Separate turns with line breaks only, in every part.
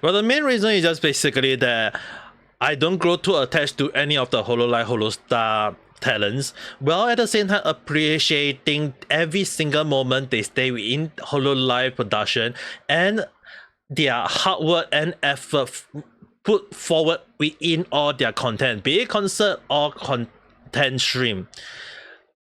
Well, the main reason is just basically that I don't grow too attached to any of the Hololive Holostar talents, while at the same time appreciating every single moment they stay within Hololive production and their hard work and effort put forward within all their content, be it concert or content stream.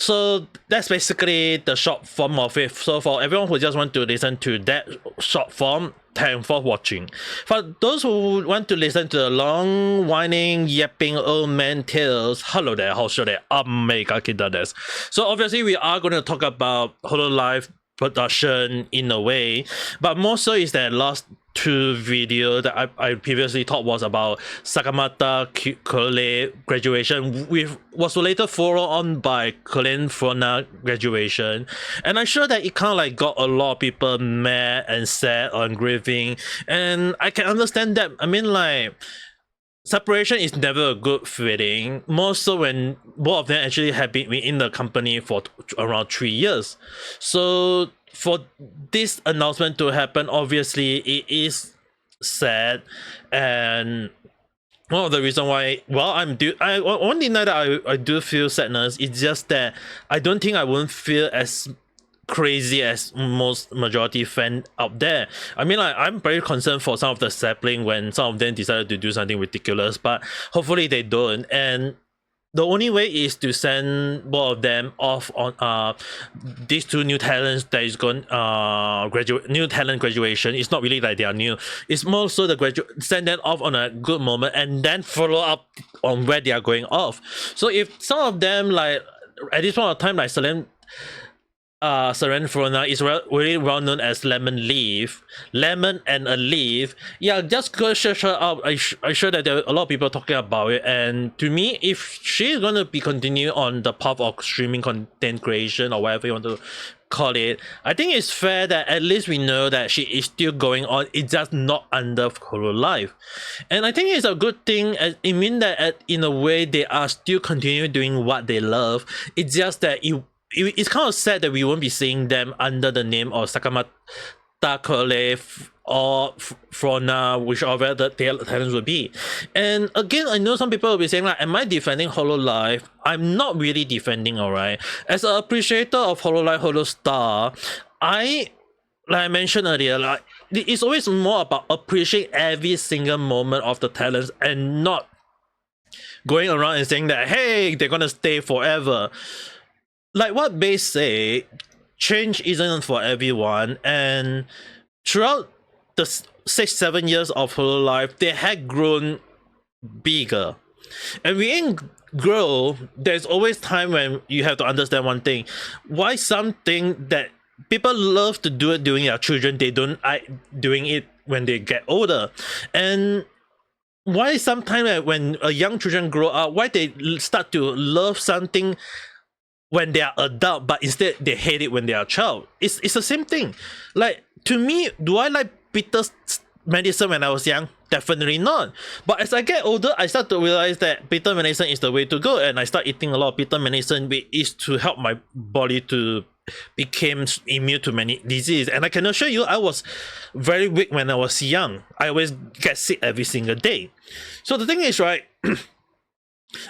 So that's basically the short form of it. So for everyone who just want to listen to that short form, thanks for watching. For those who want to listen to the long, whining, yapping old man tales, hello there, Ame Gakita desu. So obviously we are going to talk about Hololive production in a way, but more so is that last two video that I previously thought was about Sakamata Kole graduation, with was later followed on by Korean Fauna graduation, and I'm sure that it kind of like got a lot of people mad and sad and grieving, and I can understand that. I mean, like, separation is never a good feeling, more so when both of them actually have been in the company for around 3 years. So for this announcement to happen, obviously it is sad, and one of the reasons why, well, I won't deny that I do feel sadness. It's just that I don't think I won't feel as crazy as most majority fan out there. I mean, like, I'm very concerned for some of the sapling when some of them decided to do something ridiculous, but hopefully they don't. And the only way is to send both of them off on these two new talents that is going new talent graduation. It's not really like they are new. It's more so the send them off on a good moment and then follow up on where they are going off. So if some of them, like at this point of time, like Seren Fauna is really well known as Lemon and a Leaf. Yeah, just go search her out. I'm sure that there are a lot of people talking about it. And to me, if she's gonna be continue on the path of streaming content creation or whatever you want to call it, I think it's fair that at least we know that she is still going on. It's just not under Hololive, and I think it's a good thing. It means that in a way they are still continuing doing what they love. It's just that it's kind of sad that we won't be seeing them under the name of Sakamata Kole or Fauna, whichever the talents would be. And again, I know some people will be saying, like, am I defending Hololive? I'm not really defending, alright? As an appreciator of Hololive Holostar, like I mentioned earlier, like, it's always more about appreciating every single moment of the talents and not going around and saying that, hey, they're gonna stay forever. Like what Baelz say, change isn't for everyone, and throughout the 6-7 years of Hololive, they had grown bigger. And within grow, there's always time when you have to understand one thing. Why something that people love to do it during their children, they don't doing it when they get older. And why sometimes when a young children grow up, why they start to love something when they are adult, but instead they hate it when they are a child. It's the same thing. Like, to me, do I like bitter medicine when I was young? Definitely not. But as I get older, I start to realize that bitter medicine is the way to go, and I start eating a lot of bitter medicine, which is to help my body to become immune to many diseases. And I can assure you, I was very weak when I was young. I always get sick every single day. So the thing is, right,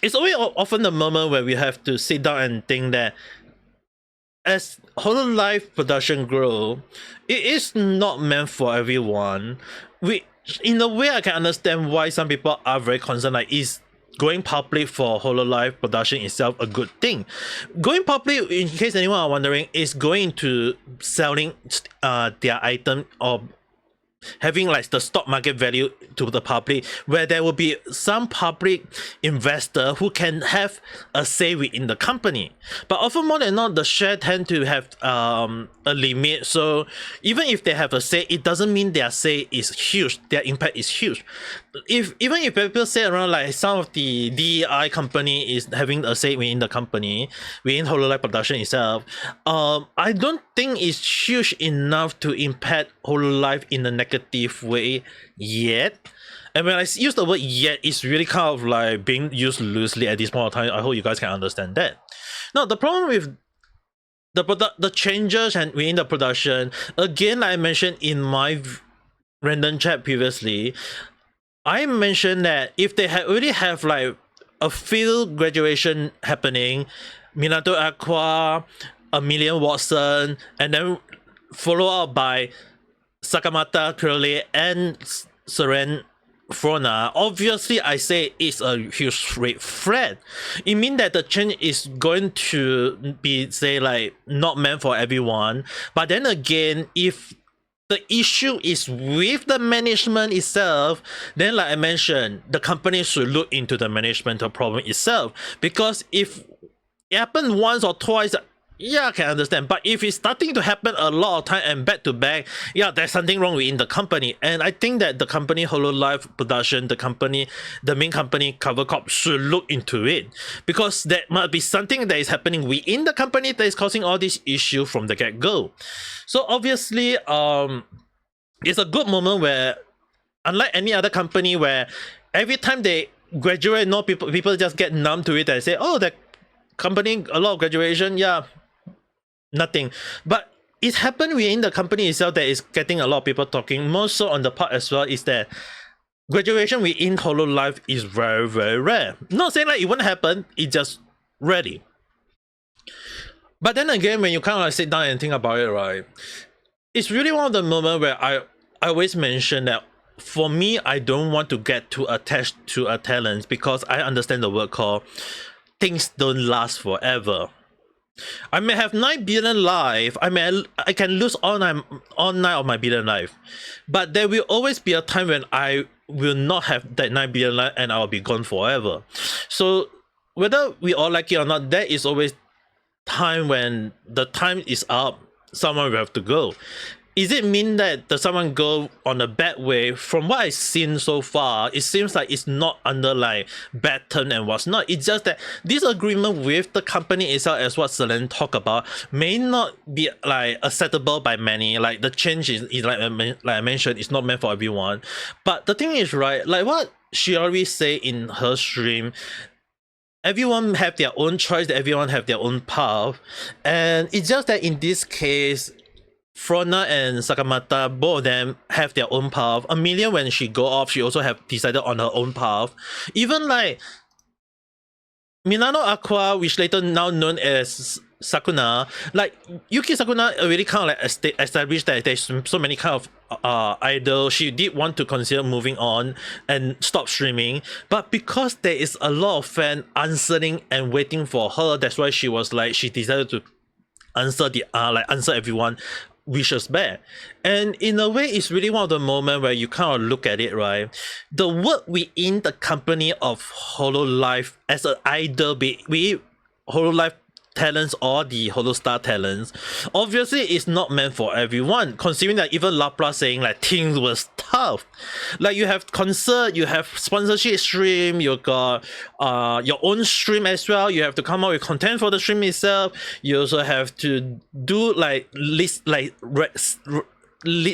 it's always often the moment where we have to sit down and think that as Hololive production grow, it is not meant for everyone. In a way, I can understand why some people are very concerned. Like, is going public for Hololive production itself a good thing? Going public, in case anyone are wondering, is going to selling their item or having like the stock market value to the public, where there will be some public investor who can have a say within the company. But often more than not, the share tend to have a limit. So even if they have a say, it doesn't mean their say is huge, their impact is huge. Even if people say around like some of the DEI company is having a say within the company, within Hololive production itself, I don't think it's huge enough to impact Hololive in a negative way yet. And when I use the word yet, it's really kind of like being used loosely at this point of time. I hope you guys can understand that. Now, the problem with the changes and within the production, again, like I mentioned in my random chat previously, I mentioned that if they already have like a few graduation happening, Minato Aqua, Amelia Watson, and then followed up by Sakamata, Curly, and Seren Fauna, obviously I say it's a huge red flag. It means that the change is going to be, say, like not meant for everyone. But then again, if the issue is with the management itself, then like I mentioned, the company should look into the management problem itself. Because if it happened once or twice, yeah, I can understand. But if it's starting to happen a lot of time and back to back, yeah, there's something wrong within the company. And I think that the company Hololive Production, the main company Cover Corp should look into it. Because there might be something that is happening within the company that is causing all these issues from the get-go. So obviously, it's a good moment where, unlike any other company where every time they graduate, no people just get numb to it and say, oh, that company, a lot of graduation, yeah, nothing. But it happened within the company itself that is getting a lot of people talking. More so on the part as well is that graduation within Hololive is very, very rare. Not saying like it won't happen, it's just rarely. But then again, when you kind of like sit down and think about it, right, it's really one of the moments where I always mention that for me, I don't want to get too attached to a talent because I understand the word called things don't last forever. I may have 9 billion life. I can lose all 9 of my billion life, but there will always be a time when I will not have that 9 billion life and I will be gone forever. So whether we all like it or not, there is always time when the time is up. Someone will have to go. Is it mean that someone go on a bad way? From what I've seen so far, it seems like it's not under like bad term and what's not. It's just that this agreement with the company itself, as what Selen talked about, may not be like acceptable by many. Like the change is like I mentioned, it's not meant for everyone. But the thing is, right, like what Shiori say in her stream, everyone have their own choice, everyone have their own path, and it's just that in this case, Fauna and Sakamata, both of them have their own path. Amelia, when she go off, she also have decided on her own path. Even like Minano Aqua, which later now known as Sakuna, like Yuuki Sakuna already kind of like established that there's so many kind of idol. She did want to consider moving on and stop streaming, but because there is a lot of fan answering and waiting for her, that's why she was like, she decided to answer answer everyone wishes back. And in a way, it's really one of the moments where you kind of look at it, right? The work within the company of Hololive as an idol, be Hololive talents or the Holostar talents, obviously it's not meant for everyone, considering that even Laplus saying like things was tough. Like you have concert, you have sponsorship stream, you got your own stream as well, you have to come up with content for the stream itself, you also have to do like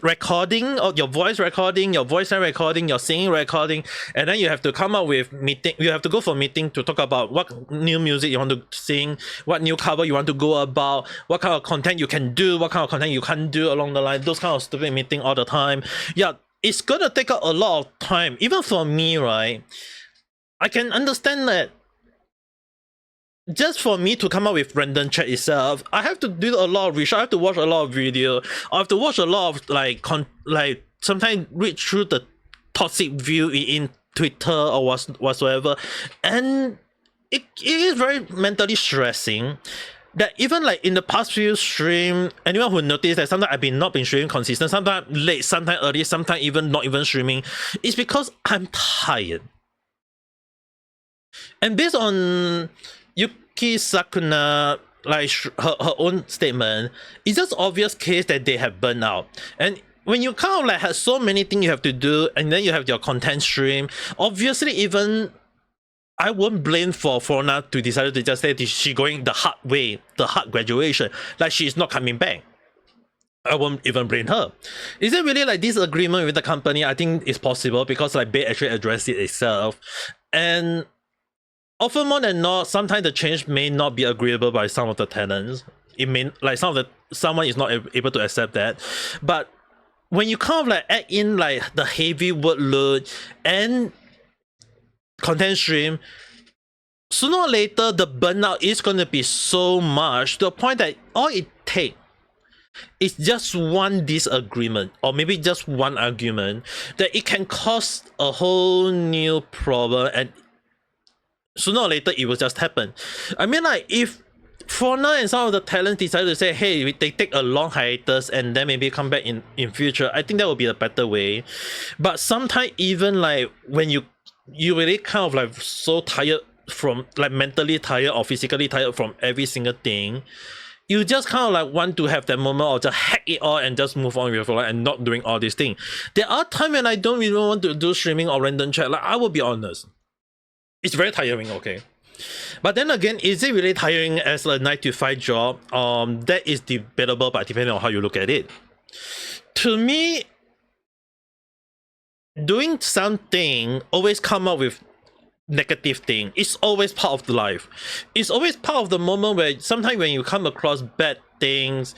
recording of your voice recording, your voice line recording, your singing recording, and then you have to come up with meeting. You have to go for meeting to talk about what new music you want to sing, what new cover you want to go about, what kind of content you can do, what kind of content you can't do along the line. Those kind of stupid meeting all the time. Yeah, it's gonna take up a lot of time. Even for me, right? I can understand that. Just for me to come up with random chat itself, I have to do a lot of research. I have to watch a lot of video. I have to watch a lot of like sometimes read through the toxic view in Twitter or whatsoever, and it is very mentally stressing. That even like in the past few stream, anyone who noticed that sometimes I've not been streaming consistent, sometimes late, sometimes early, sometimes even not even streaming, it's because I'm tired. And based on Yuuki Sakuna, like her own statement, it's just obvious case that they have burned out. And when you kind of like have so many things you have to do, and then you have your content stream, obviously even I won't blame for Fauna to decide to just say she going the hard way, the hard graduation, like she's not coming back. I won't even blame her. Is it really like this agreement with the company? I think it's possible because like Bae actually addressed it itself. And often more than not, sometimes the change may not be agreeable by some of the tenants. It may like someone is not able to accept that. But when you kind of like add in like the heavy workload and content stream, sooner or later the burnout is going to be so much to the point that all it takes is just one disagreement or maybe just one argument that it can cause a whole new problem, and sooner or later it will just happen. I mean, like, if Fauna and some of the talents decide to say, hey, they take a long hiatus and then maybe come back in future, I think that would be a better way. But sometimes even like when you really kind of like so tired from like mentally tired or physically tired from every single thing, you just kind of like want to have that moment or just hack it all and just move on with your life and not doing all these things. There are times when I don't even want to do streaming or random chat. Like, I will be honest, it's very tiring, okay? But then again, is it really tiring as a 9-to-5 job? That is debatable, but depending on how you look at it. To me, doing something always come up with negative thing. It's always part of the life. It's always part of the moment where sometimes when you come across bad things,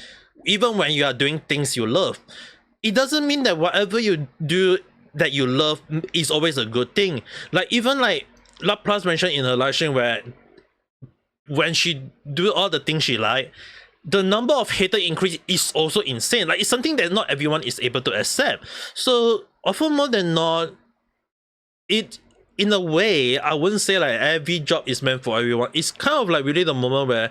even when you are doing things you love, it doesn't mean that whatever you do that you love is always a good thing. Like, even like Laplus mentioned in her live stream, where when she do all the things she like, the number of hater increase is also insane. Like, it's something that not everyone is able to accept. So often more than not, it, in a way, I wouldn't say like every job is meant for everyone. It's kind of like really the moment where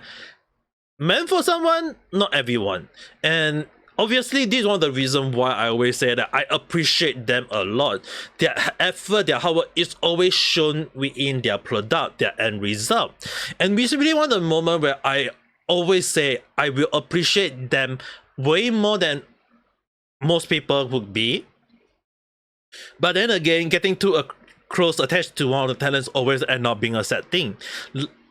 meant for someone, not everyone. And obviously, this is one of the reasons why I always say that I appreciate them a lot. Their effort, their hard work is always shown within their product, their end result. And it's really one of the moments where I always say I will appreciate them way more than most people would be. But then again, getting too close attached to one of the talents always end up being a sad thing.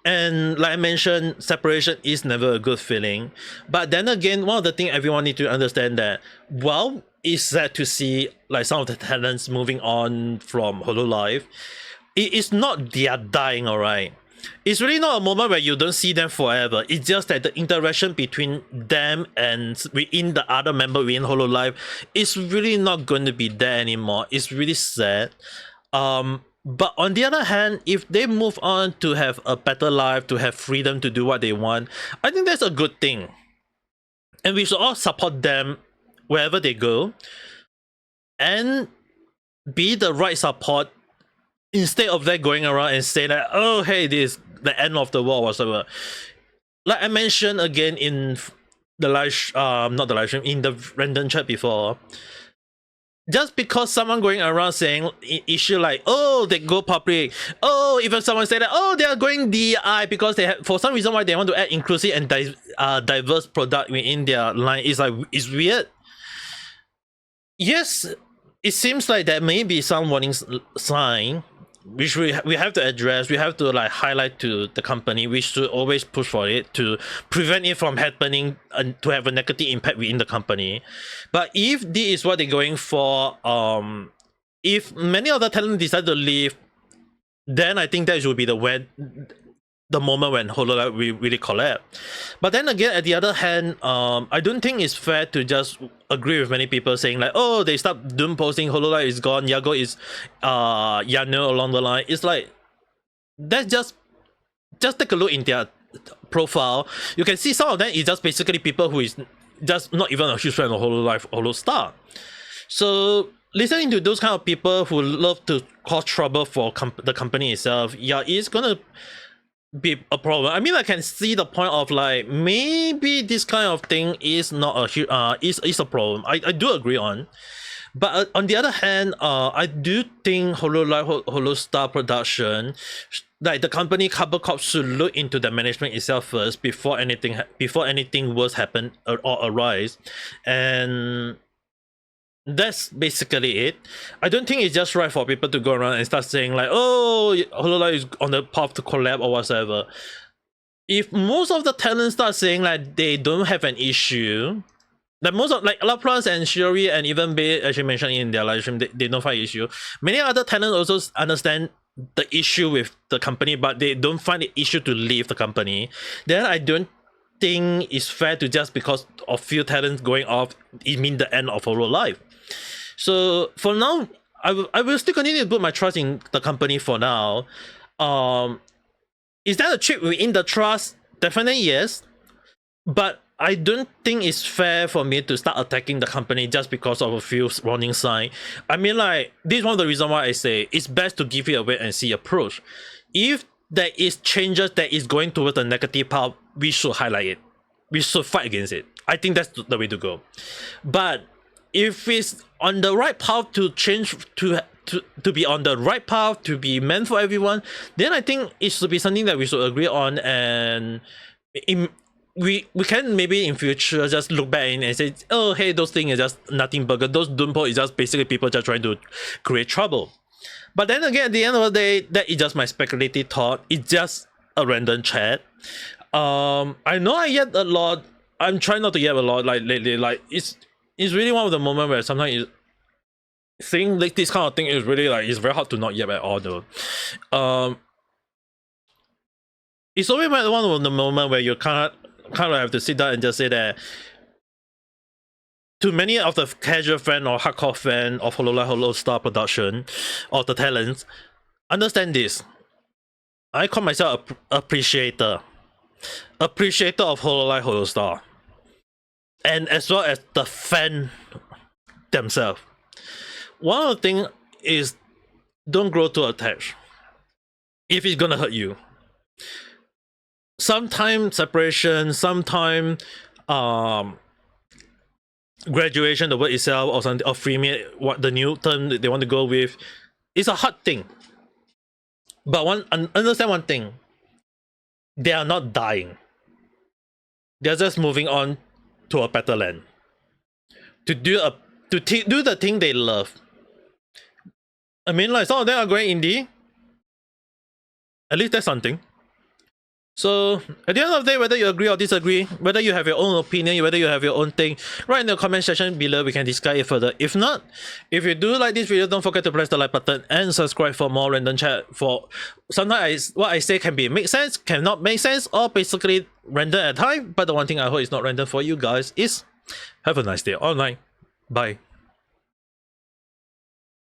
And like I mentioned, separation is never a good feeling. But then again, one of the things everyone need to understand that while it's sad to see like some of the talents moving on from Hololive, it is not they are dying, alright? It's really not a moment where you don't see them forever. It's just that the interaction between them and within the other member within Hololive is really not going to be there anymore. It's really sad. But on the other hand, if they move on to have a better life, to have freedom to do what they want, I think that's a good thing. And we should all support them wherever they go and be the right support, instead of that going around and saying that, oh, hey, this is the end of the world or whatever. Like I mentioned again in the live, not the live stream, in the random chat before, just because someone going around saying issue like, oh, they go public, oh, even someone say that, oh, they are going DEI because they have, for some reason why they want to add inclusive and diverse product within their line, is like, it's weird. Yes, it seems like there may be some warning sign which we have to address. We have to like highlight to the company. We should always push for it to prevent it from happening and to have a negative impact within the company. But if this is what they're going for, if many other talent decide to leave, then I think that should be the moment when Hololive will really collapse. But then again, at the other hand, I don't think it's fair to just agree with many people saying like, oh, they stopped doom posting, Hololive is gone, Yago is Yano along the line. It's like, that's just take a look in their profile. You can see some of them is just basically people who is just not even a huge fan of Hololive, Holostar. So listening to those kind of people who love to cause trouble for the company itself, yeah, it's gonna be a problem. I mean, I can see the point of like, maybe this kind of thing is not a is a problem. I do agree on. But on the other hand, I do think Hololive, Holostar production, like the company Carbon Corp, should look into the management itself first before anything worse happen or arise. And that's basically it. I don't think it's just right for people to go around and start saying like, oh, Hololive is on the path to collapse or whatever. If most of the talents start saying like they don't have an issue, like most of like Laplus and Shiori and even Baelz actually mentioned in their live stream, they don't find issue. Many other talents also understand the issue with the company, but they don't find the issue to leave the company. Then I don't think it's fair to just because of few talents going off, it means the end of Hololive. So for now, I will still continue to put my trust in the company for now. Is that a chip within the trust? Definitely yes, but I don't think it's fair for me to start attacking the company just because of a few warning signs. I mean, like, this is one of the reasons why I say it's best to give it a wait and see approach. If there is changes that is going towards the negative path, we should highlight it. We should fight against it. I think that's the way to go. But if it's on the right path to change, to be on the right path, to be meant for everyone, then I think it should be something that we should agree on, and we can maybe in future just look back in and say, oh hey, those things are just nothing but those Dunpo is just basically people just trying to create trouble. But then again, at the end of the day, that is just my speculative thought. It's just a random chat. I know I yap a lot. I'm trying not to yap a lot like lately. Like it's really one of the moments where sometimes saying like this kind of thing is really like, it's very hard to not yap at all though. It's always one of the moments where you kind of have to sit down and just say that to many of the casual fan or hardcore fan of Hololive Holostar production or the talents, understand this. I call myself appreciator of Hololive Holostar, and as well as the fan themselves. One of the things is, don't grow too attached if it's gonna hurt you. Sometime separation, sometime graduation, the word itself, or something, or freemium, what the new term that they want to go with, it's a hard thing. But understand one thing: they are not dying. They are just moving on to a better land, to do the thing they love. I mean, like, some of them are going indie. At least that's something. So at the end of the day, whether you agree or disagree, whether you have your own opinion, whether you have your own thing, write in the comment section below. We can discuss it further. If not, if you do like this video, don't forget to press the like button and subscribe for more random chat. For sometimes what I say can be make sense, cannot make sense, or basically random at time. But the one thing I hope is not random for you guys is have a nice day online. Bye.